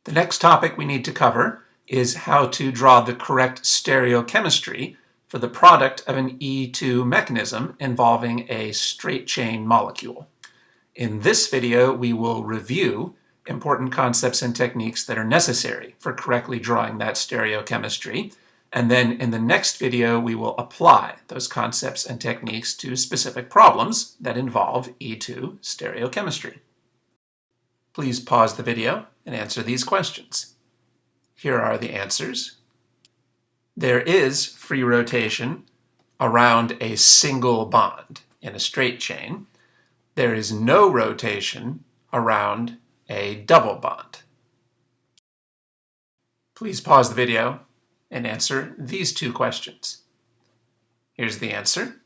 The next topic we need to cover is how to draw the correct stereochemistry for the product of an E2 mechanism involving a straight chain molecule. In this video, we will review important concepts and techniques that are necessary for correctly drawing that stereochemistry, and then in the next video, we will apply those concepts and techniques to specific problems that involve E2 stereochemistry. Please pause the video and answer these questions. Here are the answers. There is free rotation around a single bond in a straight chain. There is no rotation around a double bond. Please pause the video and answer these two questions. Here's the answer.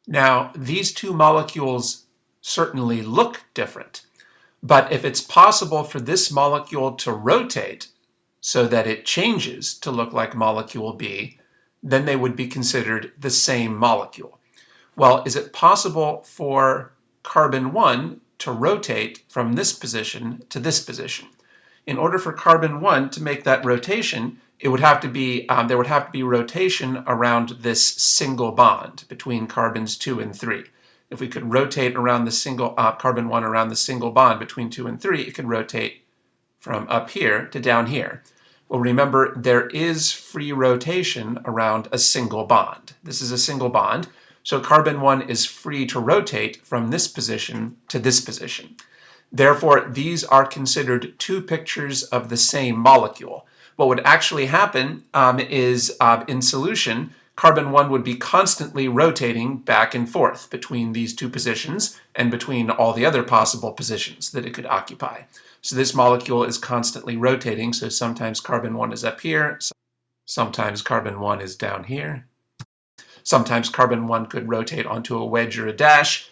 Now, these two molecules certainly look different, but if it's possible for this molecule to rotate so that it changes to look like molecule B, then they would be considered the same molecule. Well, is it possible for carbon 1 to rotate from this position to this position? In order for carbon 1 to make that rotation, it would have to be, there would have to be rotation around this single bond between carbons 2 and 3. If we could rotate around the single carbon 1 around the single bond between 2 and 3, it could rotate from up here to down here. Well, remember, there is free rotation around a single bond. This is a single bond, so carbon 1 is free to rotate from this position to this position. Therefore, these are considered two pictures of the same molecule. What would actually happen is in solution, carbon 1 would be constantly rotating back and forth between these two positions and between all the other possible positions that it could occupy. So this molecule is constantly rotating, so sometimes carbon 1 is up here, sometimes carbon 1 is down here. Sometimes carbon 1 could rotate onto a wedge or a dash,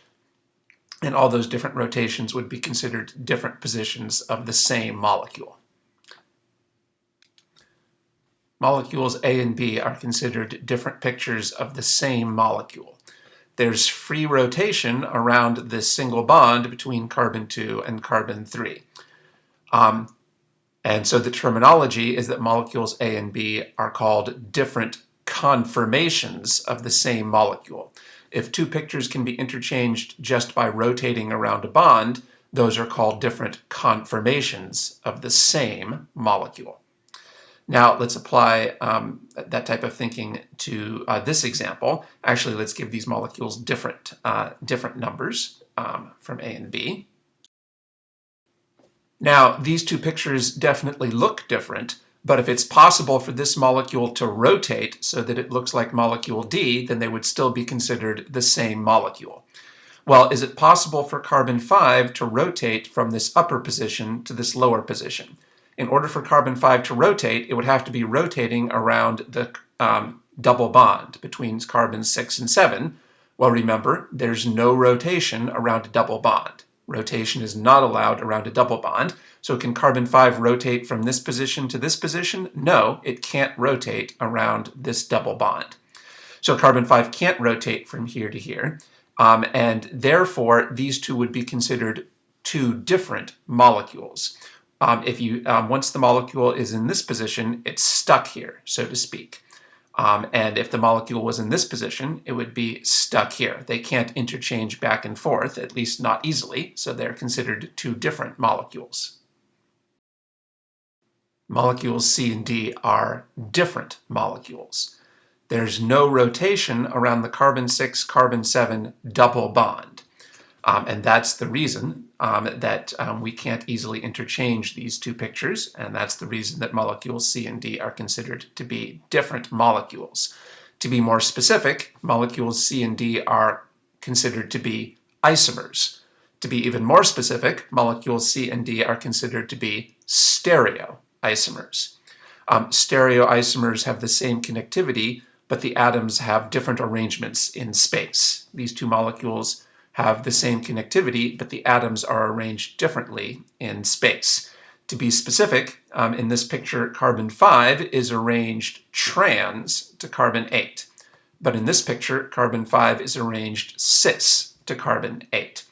and all those different rotations would be considered different positions of the same molecule. Molecules A and B are considered different pictures of the same molecule. There's free rotation around this single bond between carbon 2 and carbon 3. And so the terminology is that molecules A and B are called different conformations of the same molecule. If two pictures can be interchanged just by rotating around a bond, those are called different conformations of the same molecule. Now let's apply that type of thinking to this example. Actually, let's give these molecules different numbers from A and B. Now, these two pictures definitely look different, but if it's possible for this molecule to rotate so that it looks like molecule D, then they would still be considered the same molecule. Well, is it possible for carbon 5 to rotate from this upper position to this lower position? In order for carbon 5 to rotate, it would have to be rotating around the double bond between carbons 6 and 7. Well, remember, there's no rotation around a double bond. Rotation is not allowed around a double bond. So can carbon 5 rotate from this position to this position? No, it can't rotate around this double bond. So carbon 5 can't rotate from here to here, and therefore these two would be considered two different molecules. Once the molecule is in this position, it's stuck here, so to speak. And if the molecule was in this position, it would be stuck here. They can't interchange back and forth, at least not easily, so they're considered two different molecules. Molecules C and D are different molecules. There's no rotation around the carbon 6, carbon 7 double bond. And that's the reason that we can't easily interchange these two pictures, and that's the reason that molecules C and D are considered to be different molecules. To be more specific, molecules C and D are considered to be isomers. To be even more specific, molecules C and D are considered to be stereoisomers. Stereoisomers have the same connectivity, but the atoms have different arrangements in space. These two molecules have the same connectivity, but the atoms are arranged differently in space. To be specific, in this picture, carbon 5 is arranged trans to carbon 8. But in this picture, carbon 5 is arranged cis to carbon 8.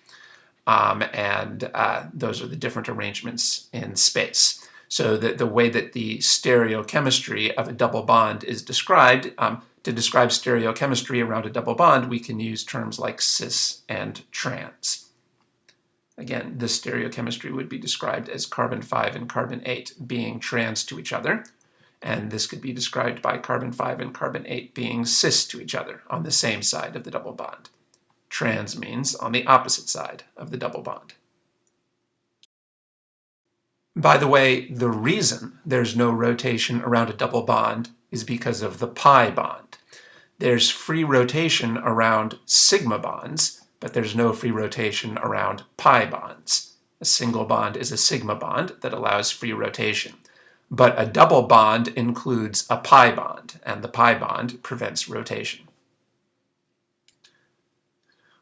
and those are the different arrangements in space. So the way that the stereochemistry of a double bond is described, to describe stereochemistry around a double bond, we can use terms like cis and trans. Again, this stereochemistry would be described as carbon 5 and carbon 8 being trans to each other, and this could be described by carbon 5 and carbon 8 being cis to each other on the same side of the double bond. Trans means on the opposite side of the double bond. By the way, the reason there's no rotation around a double bond is because of the pi bond. There's free rotation around sigma bonds, but there's no free rotation around pi bonds. A single bond is a sigma bond that allows free rotation. But a double bond includes a pi bond, and the pi bond prevents rotation.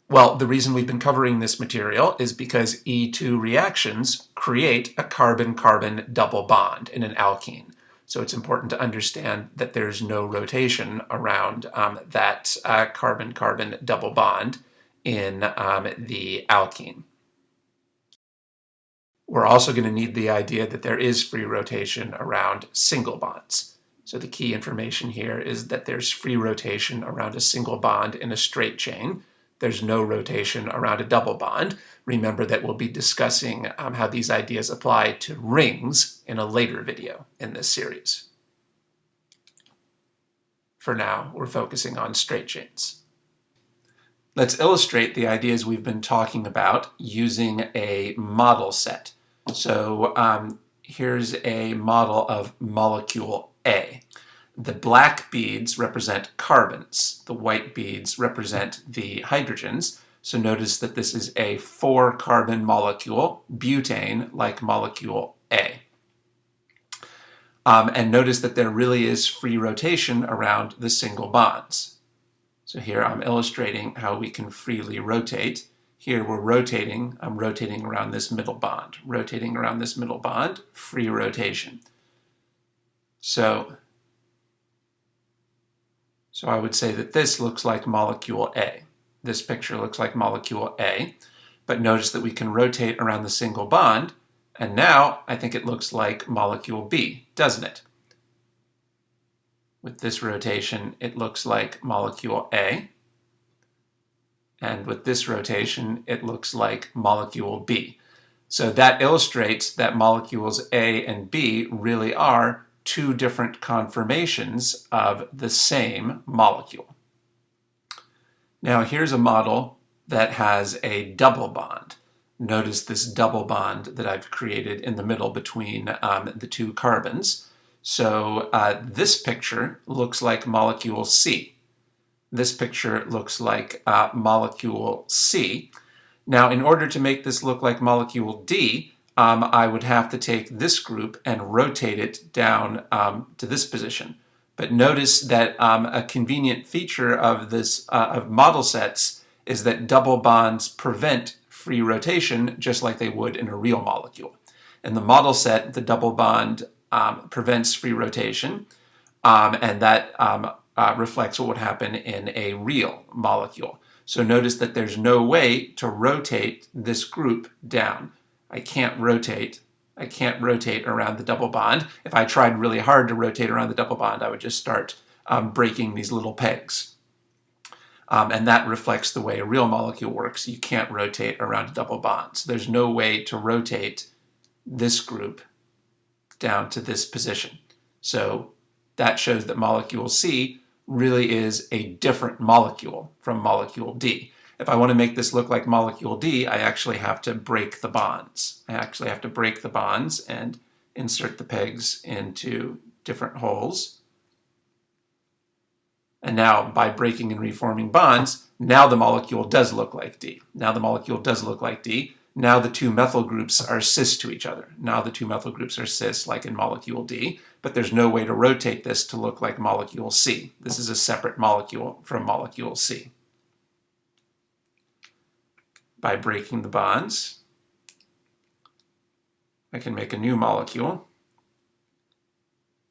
Well, the reason we've been covering this material is because E2 reactions create a carbon-carbon double bond in an alkene. So it's important to understand that there's no rotation around that carbon-carbon double bond in the alkene. We're also going to need the idea that there is free rotation around single bonds. So the key information here is that there's free rotation around a single bond in a straight chain. There's no rotation around a double bond. Remember that we'll be discussing how these ideas apply to rings in a later video in this series. For now, we're focusing on straight chains. Let's illustrate the ideas we've been talking about using a model set. So here's a model of molecule A. The black beads represent carbons. The white beads represent the hydrogens. So notice that this is a 4-carbon molecule, butane-like molecule A. And notice that there really is free rotation around the single bonds. So here I'm illustrating how we can freely rotate. Here we're rotating, I'm rotating around this middle bond. Rotating around this middle bond, free rotation. So I would say that this looks like molecule A. This picture looks like molecule A, but notice that we can rotate around the single bond, and now I think it looks like molecule B, doesn't it? With this rotation, it looks like molecule A, and with this rotation, it looks like molecule B. So that illustrates that molecules A and B really are two different conformations of the same molecule. Now here's a model that has a double bond. Notice this double bond that I've created in the middle between the two carbons. So this picture looks like molecule C. This picture looks like molecule C. Now in order to make this look like molecule D, I would have to take this group and rotate it down to this position. But notice that a convenient feature of this of model sets is that double bonds prevent free rotation just like they would in a real molecule. In the model set, the double bond prevents free rotation, and that reflects what would happen in a real molecule. So notice that there's no way to rotate this group down. I can't rotate around the double bond. If I tried really hard to rotate around the double bond, I would just start breaking these little pegs. And that reflects the way a real molecule works. You can't rotate around a double bond. So there's no way to rotate this group down to this position. So that shows that molecule C really is a different molecule from molecule D. If I want to make this look like molecule D, I actually have to break the bonds. I actually have to break the bonds and insert the pegs into different holes. And now, by breaking and reforming bonds, now the molecule does look like D. Now the molecule does look like D. Now the two methyl groups are cis to each other. Now the two methyl groups are cis, like in molecule D, but there's no way to rotate this to look like molecule C. This is a separate molecule from molecule C. By breaking the bonds, I can make a new molecule.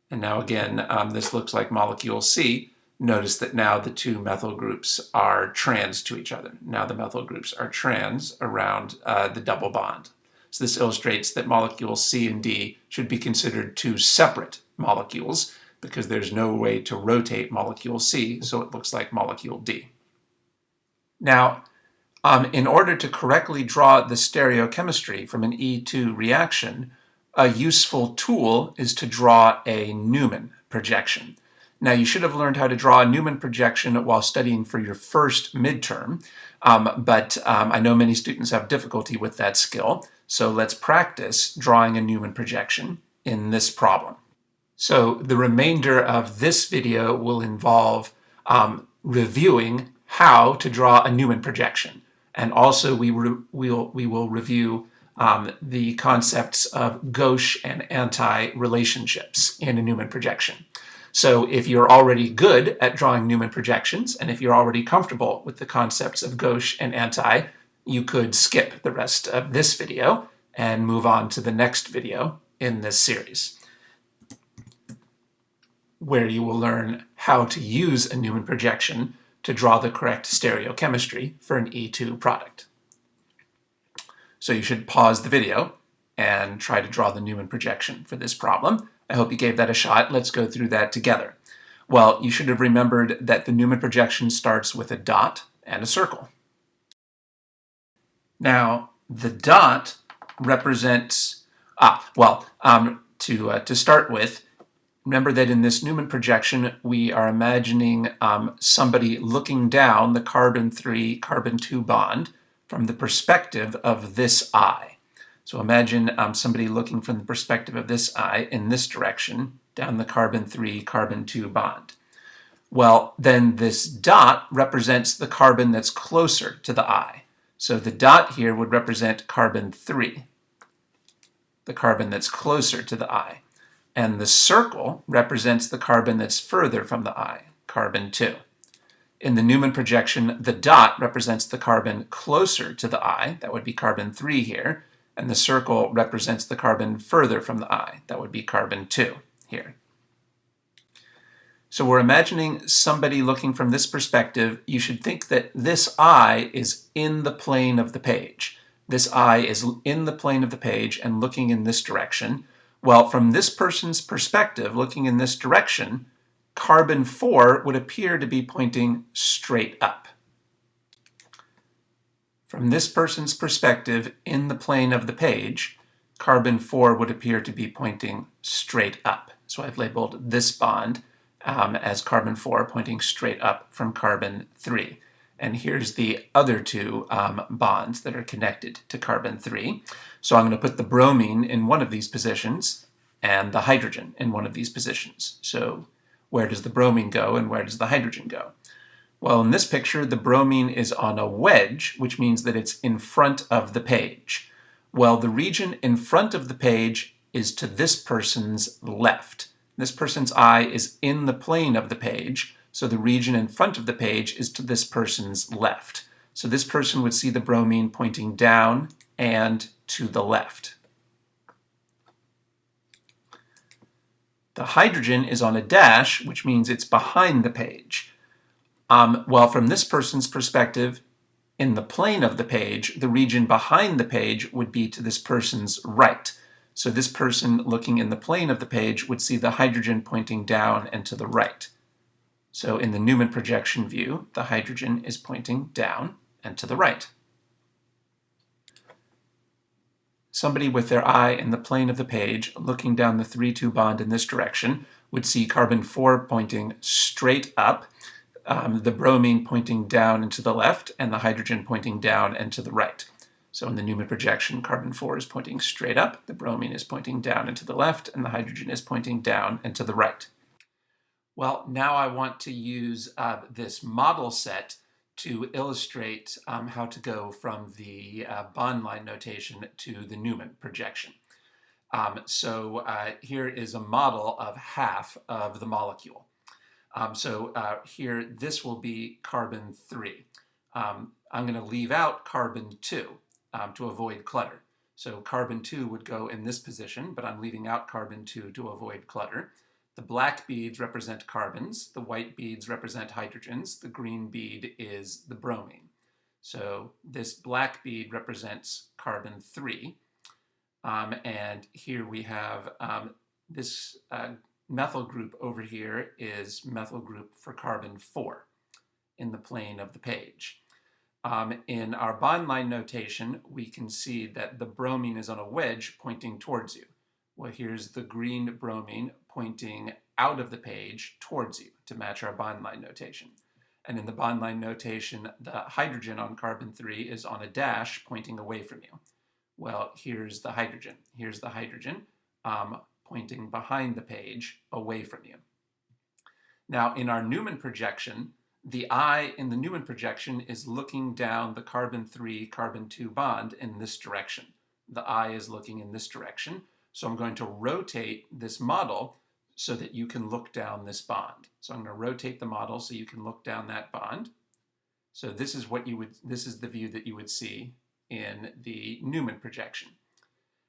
And now again, this looks like molecule C. Notice that now the two methyl groups are trans to each other. Now the methyl groups are trans around the double bond. So this illustrates that molecules C and D should be considered two separate molecules because there's no way to rotate molecule C, so it looks like molecule D. Now, in order to correctly draw the stereochemistry from an E2 reaction, a useful tool is to draw a Newman projection. Now, you should have learned how to draw a Newman projection while studying for your first midterm, but I know many students have difficulty with that skill, so let's practice drawing a Newman projection in this problem. So the remainder of this video will involve reviewing how to draw a Newman projection, and also we will review the concepts of gauche and anti-relationships in a Newman projection. So if you're already good at drawing Newman projections, and if you're already comfortable with the concepts of gauche and anti, you could skip the rest of this video and move on to the next video in this series, where you will learn how to use a Newman projection to draw the correct stereochemistry for an E2 product. So you should pause the video and try to draw the Newman projection for this problem. I hope you gave that a shot. Let's go through that together. Well, you should have remembered that the Newman projection starts with a dot and a circle. Now, the dot represents, to start with, remember that in this Newman projection, we are imagining somebody looking down the carbon-3, carbon-2 bond from the perspective of this eye. So imagine somebody looking from the perspective of this eye in this direction, down the carbon-3, carbon-2 bond. Well, then this dot represents the carbon that's closer to the eye. So the dot here would represent carbon-3, the carbon that's closer to the eye. And the circle represents the carbon that's further from the eye, carbon-2. In the Newman projection, the dot represents the carbon closer to the eye, that would be carbon-3 here, and the circle represents the carbon further from the eye, that would be carbon-2 here. So we're imagining somebody looking from this perspective. You should think that this eye is in the plane of the page. This eye is in the plane of the page and looking in this direction. Well, from this person's perspective, looking in this direction, carbon-4 would appear to be pointing straight up. From this person's perspective, in the plane of the page, carbon-4 would appear to be pointing straight up. So I've labeled this bond as carbon-4 pointing straight up from carbon-3. And here's the other two bonds that are connected to carbon-3. So I'm going to put the bromine in one of these positions and the hydrogen in one of these positions. So where does the bromine go and where does the hydrogen go? Well, in this picture, the bromine is on a wedge, which means that it's in front of the page. Well, the region in front of the page is to this person's left. This person's eye is in the plane of the page, so the region in front of the page is to this person's left. So this person would see the bromine pointing down and to the left. The hydrogen is on a dash, which means it's behind the page. Well, from this person's perspective, in the plane of the page, the region behind the page would be to this person's right. So this person looking in the plane of the page would see the hydrogen pointing down and to the right. So in the Newman projection view, the hydrogen is pointing down and to the right. Somebody with their eye in the plane of the page, looking down the 3-2 bond in this direction, would see carbon-4 pointing straight up, the bromine pointing down and to the left, and the hydrogen pointing down and to the right. So in the Newman projection, carbon-4 is pointing straight up, the bromine is pointing down and to the left, and the hydrogen is pointing down and to the right. Well, now I want to use this model set to illustrate how to go from the bond line notation to the Newman projection. Here is a model of half of the molecule. Here, this will be carbon-3. I'm going to leave out carbon-2 to avoid clutter. So carbon-2 would go in this position, but I'm leaving out carbon-2 to avoid clutter. The black beads represent carbons, the white beads represent hydrogens, the green bead is the bromine. So this black bead represents carbon 3, and here we have this methyl group over here is methyl group for carbon 4 in the plane of the page. In our bond line notation, we can see that the bromine is on a wedge pointing towards you. Well, here's the green bromine pointing out of the page towards you to match our bond line notation. And in the bond line notation, the hydrogen on carbon 3 is on a dash pointing away from you. Well, here's the hydrogen. Here's the hydrogen pointing behind the page away from you. Now, in our Newman projection, the eye in the Newman projection is looking down the carbon 3, carbon 2 bond in this direction. The eye is looking in this direction. So I'm going to rotate this model so that you can look down this bond. So I'm going to rotate the model so you can look down that bond. So this is the view that you would see in the Newman projection.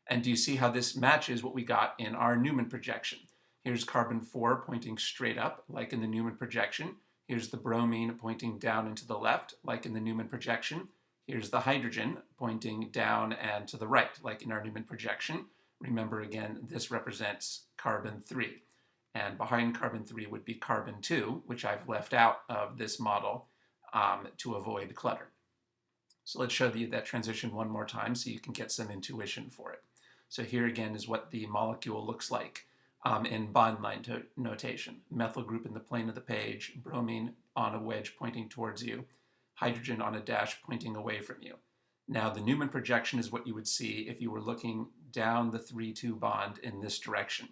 And do you see how this matches what we got in our Newman projection? Here's carbon 4 pointing straight up, like in the Newman projection. Here's the bromine pointing down and to the left, like in the Newman projection. Here's the hydrogen pointing down and to the right, like in our Newman projection. Remember again, this represents carbon 3. And behind carbon 3 would be carbon 2, which I've left out of this model to avoid clutter. So let's show you that transition one more time so you can get some intuition for it. So here again is what the molecule looks like in bond line notation. Methyl group in the plane of the page, bromine on a wedge pointing towards you, hydrogen on a dash pointing away from you. Now the Newman projection is what you would see if you were looking down the 3-2 bond in this direction.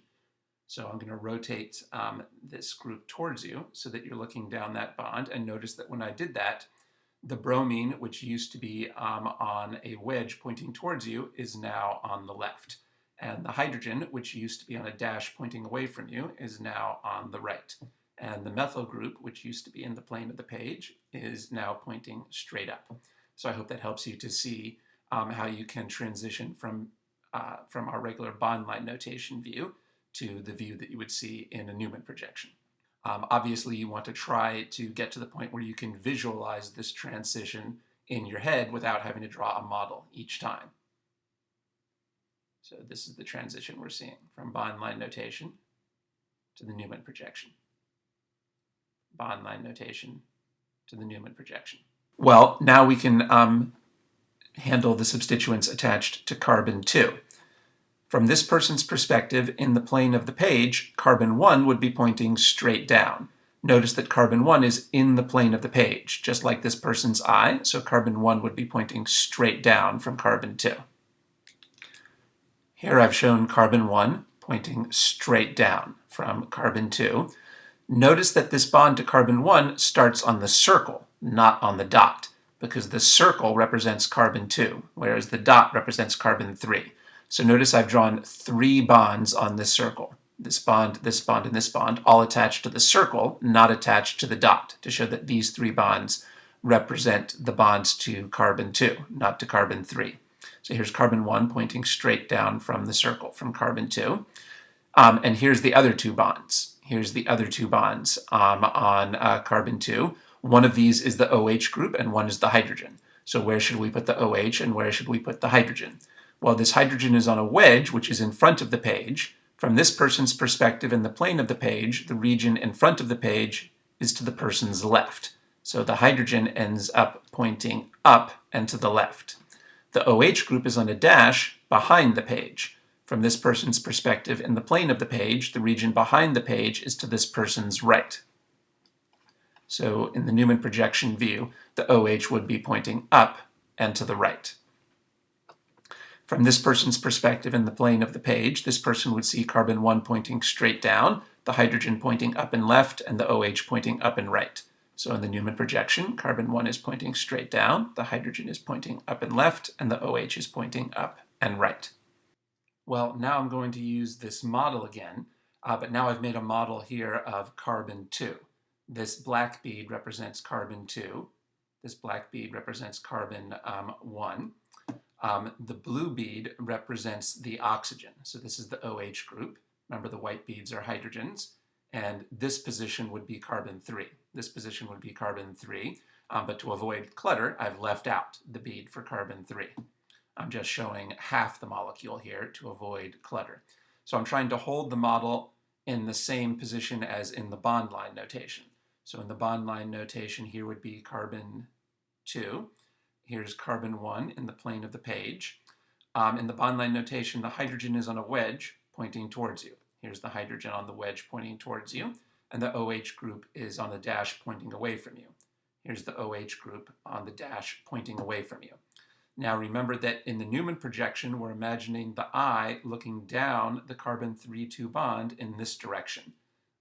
So I'm going to rotate this group towards you so that you're looking down that bond, and notice that when I did that, the bromine, which used to be on a wedge pointing towards you, is now on the left. And the hydrogen, which used to be on a dash pointing away from you, is now on the right. And the methyl group, which used to be in the plane of the page, is now pointing straight up. So I hope that helps you to see how you can transition from our regular bond line notation view to the view that you would see in a Newman projection. Obviously, you want to try to get to the point where you can visualize this transition in your head without having to draw a model each time. So this is the transition we're seeing from bond line notation to the Newman projection. Bond line notation to the Newman projection. Well, now we can handle the substituents attached to carbon 2. From this person's perspective, in the plane of the page, carbon 1 would be pointing straight down. Notice that carbon 1 is in the plane of the page, just like this person's eye, so carbon 1 would be pointing straight down from carbon 2. Here I've shown carbon 1 pointing straight down from carbon 2. Notice that this bond to carbon 1 starts on the circle, not on the dot, because the circle represents carbon 2, whereas the dot represents carbon 3. So notice I've drawn 3 bonds on this circle. This bond, and this bond, all attached to the circle, not attached to the dot, to show that these 3 bonds represent the bonds to carbon 2, not to carbon 3. So here's carbon 1 pointing straight down from the circle, from carbon 2. And here's the other 2 bonds. Here's the other 2 bonds on carbon 2. One of these is the OH group, and one is the hydrogen. So where should we put the OH, and where should we put the hydrogen? Well, this hydrogen is on a wedge, which is in front of the page. From this person's perspective in the plane of the page, the region in front of the page is to the person's left. So the hydrogen ends up pointing up and to the left. The OH group is on a dash behind the page. From this person's perspective in the plane of the page, the region behind the page is to this person's right. So in the Newman projection view, the OH would be pointing up and to the right. From this person's perspective in the plane of the page, this person would see carbon 1 pointing straight down, the hydrogen pointing up and left, and the OH pointing up and right. So in the Newman projection, carbon 1 is pointing straight down, the hydrogen is pointing up and left, and the OH is pointing up and right. Well, now I'm going to use this model again, but now I've made a model here of carbon 2. This black bead represents carbon 2. This black bead represents carbon 1. The blue bead represents the oxygen. So this is the OH group. Remember, the white beads are hydrogens. and this position would be carbon 3. This position would be carbon 3, but to avoid clutter, I've left out the bead for carbon 3. I'm just showing half the molecule here to avoid clutter. So I'm trying to hold the model in the same position as in the bond line notation. So in the bond line notation, here would be carbon 2. Here's carbon 1 in the plane of the page. In the bond line notation, the hydrogen is on a wedge pointing towards you. Here's the hydrogen on the wedge pointing towards you, and the OH group is on the dash pointing away from you. Here's the OH group on the dash pointing away from you. Now remember that in the Newman projection, we're imagining the eye looking down the carbon 3-2 bond in this direction.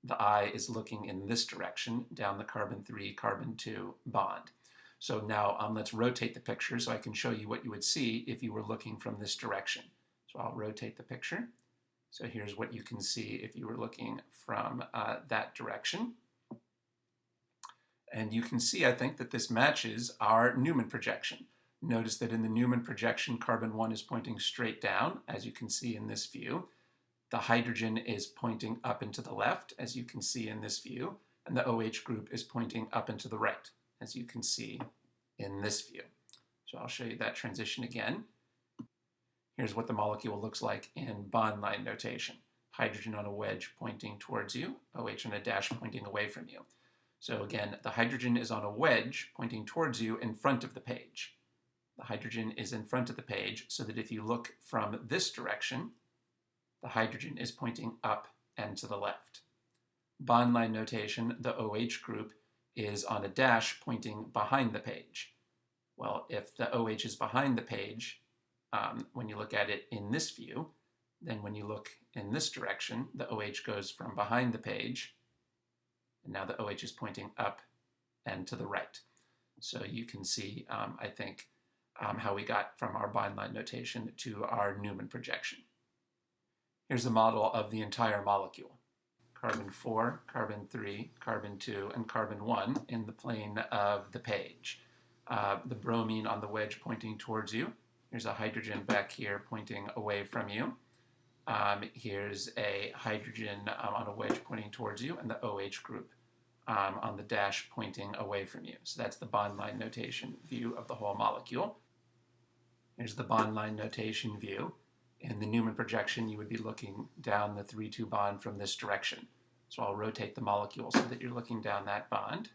The eye is looking in this direction, down the carbon 3, carbon 2 bond. So now let's rotate the picture so I can show you what you would see if you were looking from this direction. So I'll rotate the picture. So here's what you can see if you were looking from that direction. And you can see, I think, that this matches our Newman projection. Notice that in the Newman projection, carbon 1 is pointing straight down, as you can see in this view. The hydrogen is pointing up and to the left, as you can see in this view. And the OH group is pointing up and to the right, as you can see in this view. So I'll show you that transition again. Here's what the molecule looks like in bond line notation. Hydrogen on a wedge pointing towards you, OH on a dash pointing away from you. So again, the hydrogen is on a wedge pointing towards you in front of the page. The hydrogen is in front of the page so that if you look from this direction, the hydrogen is pointing up and to the left. Bond line notation, the OH group is on a dash pointing behind the page. Well, if the OH is behind the page, when you look at it in this view, then when you look in this direction, the OH goes from behind the page, and now the OH is pointing up and to the right. So you can see, I think, how we got from our bond line notation to our Newman projection. Here's the model of the entire molecule. Carbon 4, carbon 3, carbon 2, and carbon 1 in the plane of the page. The bromine on the wedge pointing towards you. Here's a hydrogen back here pointing away from you. Here's a hydrogen on a wedge pointing towards you, and the OH group on the dash pointing away from you. So that's the bond line notation view of the whole molecule. Here's the bond line notation view. In the Newman projection, you would be looking down the 3-2 bond from this direction. So I'll rotate the molecule so that you're looking down that bond.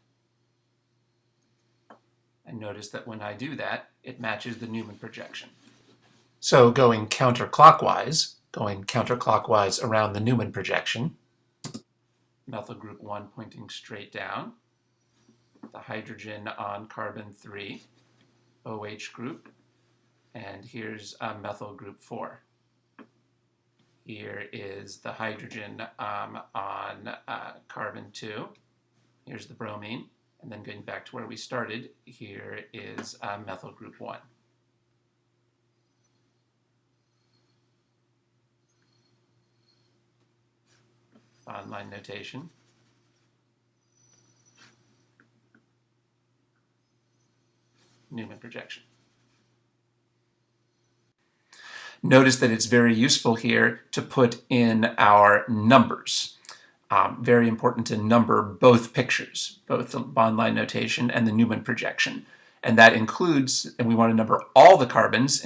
And notice that when I do that, it matches the Newman projection. So going counterclockwise around the Newman projection, methyl group 1 pointing straight down, the hydrogen on carbon 3, OH group, and here's methyl group 4. Here is the hydrogen on carbon 2. Here's the bromine. And then going back to where we started, here is methyl group 1. Bond line notation. Newman projection. Notice that it's very useful here to put in our numbers. Very important to number both pictures, both the bond line notation and the Newman projection. And that includes, and we want to number all the carbons,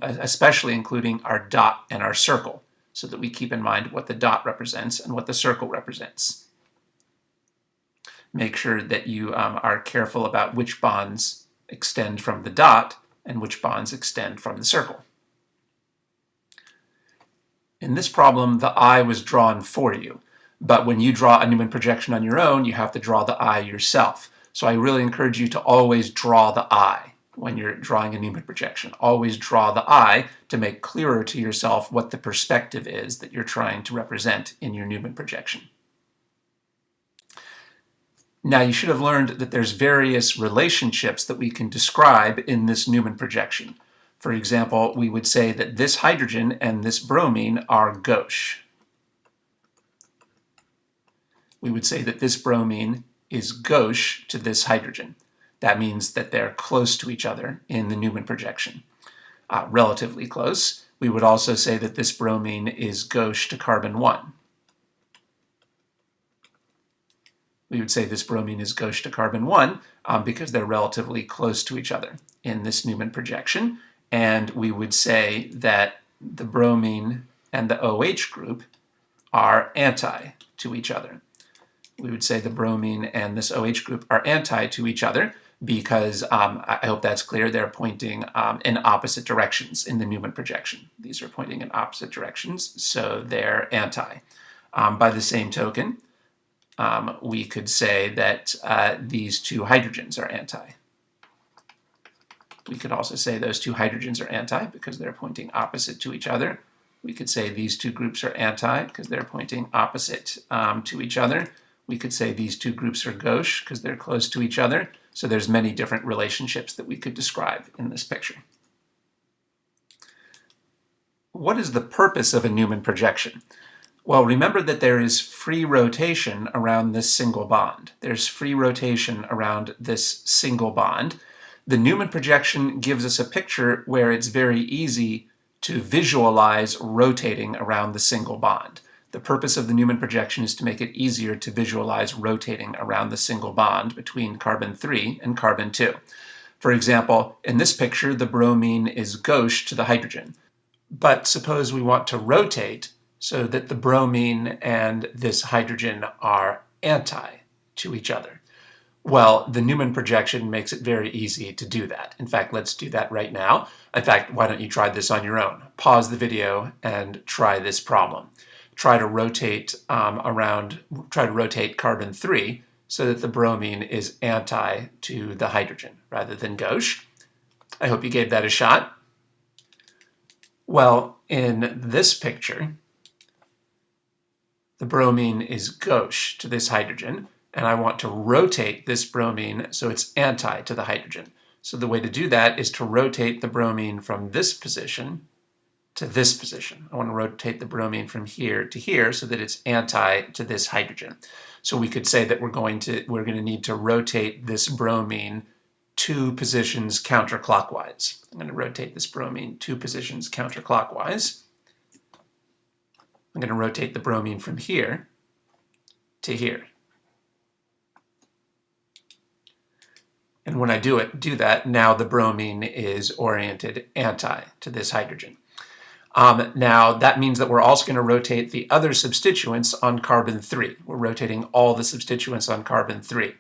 especially including our dot and our circle, so that we keep in mind what the dot represents and what the circle represents. Make sure that you are careful about which bonds extend from the dot and which bonds extend from the circle. In this problem, the eye was drawn for you. But when you draw a Newman projection on your own, you have to draw the eye yourself. So I really encourage you to always draw the eye when you're drawing a Newman projection. Always draw the eye to make clearer to yourself what the perspective is that you're trying to represent in your Newman projection. Now you should have learned that there's various relationships that we can describe in this Newman projection. For example, we would say that this hydrogen and this bromine are gauche. We would say that this bromine is gauche to this hydrogen. That means that they're close to each other in the Newman projection. Relatively close. We would also say that this bromine is gauche to carbon 1. We would say this bromine is gauche to carbon 1 because they're relatively close to each other in this Newman projection. And we would say that the bromine and the OH group are anti to each other. We would say the bromine and this OH group are anti to each other because, I hope that's clear, they're pointing in opposite directions in the Newman projection. These are pointing in opposite directions, so they're anti. By the same token, we could say that these two hydrogens are anti. We could also say those two hydrogens are anti because they're pointing opposite to each other. We could say these two groups are anti because they're pointing opposite to each other. We could say these two groups are gauche because they're close to each other. So there's many different relationships that we could describe in this picture. What is the purpose of a Newman projection? Well, remember that there is free rotation around this single bond. There's free rotation around this single bond. The Newman projection gives us a picture where it's very easy to visualize rotating around the single bond. The purpose of the Newman projection is to make it easier to visualize rotating around the single bond between carbon 3 and carbon 2. For example, in this picture, the bromine is gauche to the hydrogen. But suppose we want to rotate so that the bromine and this hydrogen are anti to each other. Well, the Newman projection makes it very easy to do that. In fact, let's do that right now. In fact, why don't you try this on your own? Pause the video and try this problem. Try to rotate carbon 3 so that the bromine is anti to the hydrogen rather than gauche. I hope you gave that a shot. Well, in this picture, the bromine is gauche to this hydrogen, and I want to rotate this bromine so it's anti to the hydrogen. So the way to do that is to rotate the bromine from this position to this position. I want to rotate the bromine from here to here so that it's anti to this hydrogen. So we could say that we're going to need to rotate this bromine 2 positions counterclockwise. I'm going to rotate this bromine 2 positions counterclockwise. I'm going to rotate the bromine from here to here. And when I do that, now the bromine is oriented anti to this hydrogen. Now, that means that we're also going to rotate the other substituents on carbon 3. We're rotating all the substituents on carbon 3.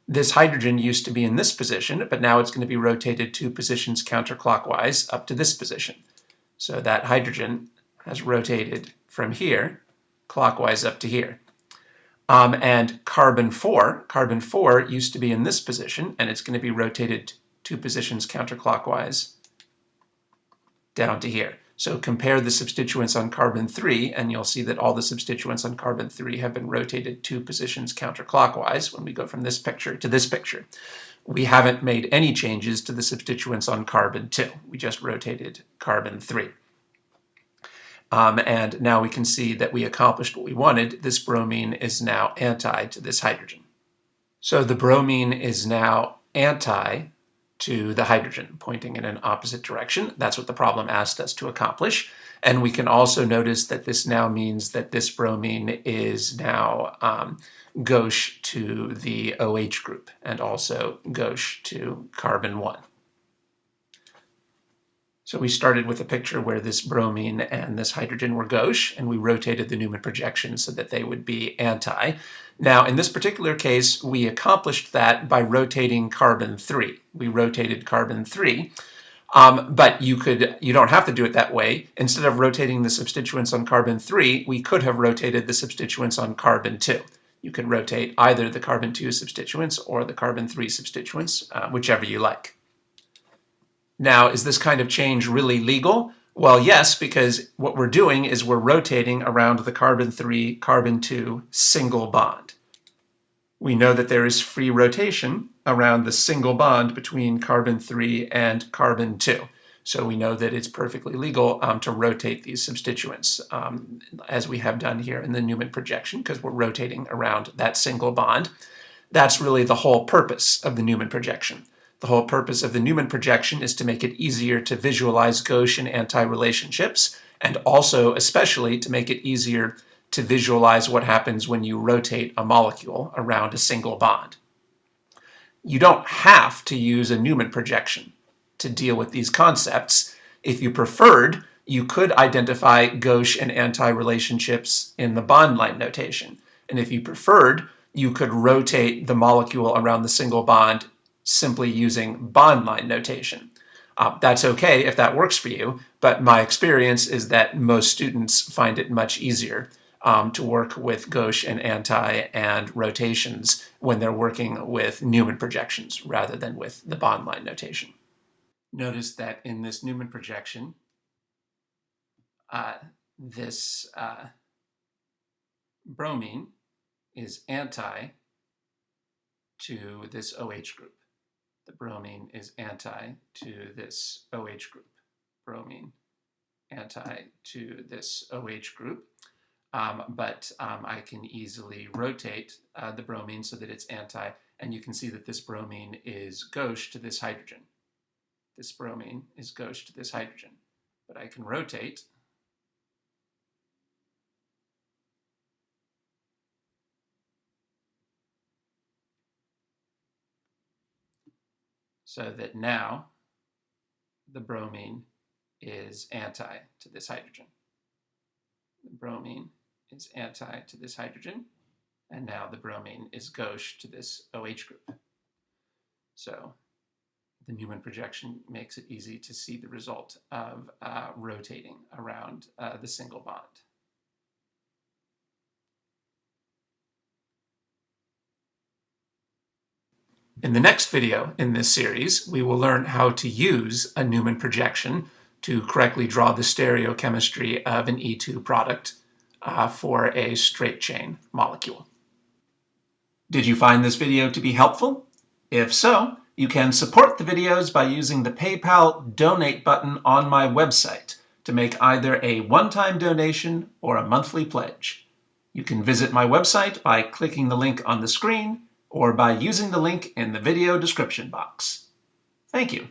This hydrogen used to be in this position, but now it's going to be rotated 2 positions counterclockwise up to this position. So that hydrogen has rotated from here clockwise up to here. And carbon 4 used to be in this position, and it's going to be rotated 2 positions counterclockwise down to here. So compare the substituents on carbon 3, and you'll see that all the substituents on carbon 3 have been rotated 2 positions counterclockwise when we go from this picture to this picture. We haven't made any changes to the substituents on carbon 2. We just rotated carbon 3. And now we can see that we accomplished what we wanted. This bromine is now anti to this hydrogen. So the bromine is now anti to the hydrogen, pointing in an opposite direction. That's what the problem asked us to accomplish. And we can also notice that this now means that this bromine is now gauche to the OH group and also gauche to carbon 1. So we started with a picture where this bromine and this hydrogen were gauche, and we rotated the Newman projection so that they would be anti. Now, in this particular case, we accomplished that by rotating carbon 3. We rotated carbon 3, but you don't have to do it that way. Instead of rotating the substituents on carbon 3, we could have rotated the substituents on carbon 2. You could rotate either the carbon 2 substituents or the carbon 3 substituents, whichever you like. Now, is this kind of change really legal? Well, yes, because what we're doing is we're rotating around the carbon 3, carbon 2 single bond. We know that there is free rotation around the single bond between carbon 3 and carbon 2. So we know that it's perfectly legal to rotate these substituents, as we have done here in the Newman projection, because we're rotating around that single bond. That's really the whole purpose of the Newman projection. The whole purpose of the Newman projection is to make it easier to visualize gauche and anti-relationships, and also, especially, to make it easier to visualize what happens when you rotate a molecule around a single bond. You don't have to use a Newman projection to deal with these concepts. If you preferred, you could identify gauche and anti-relationships in the bond line notation. And if you preferred, you could rotate the molecule around the single bond simply using bond line notation. That's okay if that works for you, but my experience is that most students find it much easier to work with gauche and anti and rotations when they're working with Newman projections rather than with the bond line notation. Notice that in this Newman projection, this bromine is anti to this OH group. The bromine is anti to this OH group. Bromine anti to this OH group. But I can easily rotate the bromine so that it's anti, and you can see that this bromine is gauche to this hydrogen. This bromine is gauche to this hydrogen. But I can rotate so that now the bromine is anti to this hydrogen. The bromine is anti to this hydrogen, and now the bromine is gauche to this OH group. So the Newman projection makes it easy to see the result of rotating around the single bond. In the next video in this series, we will learn how to use a Newman projection to correctly draw the stereochemistry of an E2 product for a straight chain molecule. Did you find this video to be helpful? If so, you can support the videos by using the PayPal donate button on my website to make either a one-time donation or a monthly pledge. You can visit my website by clicking the link on the screen or by using the link in the video description box. Thank you.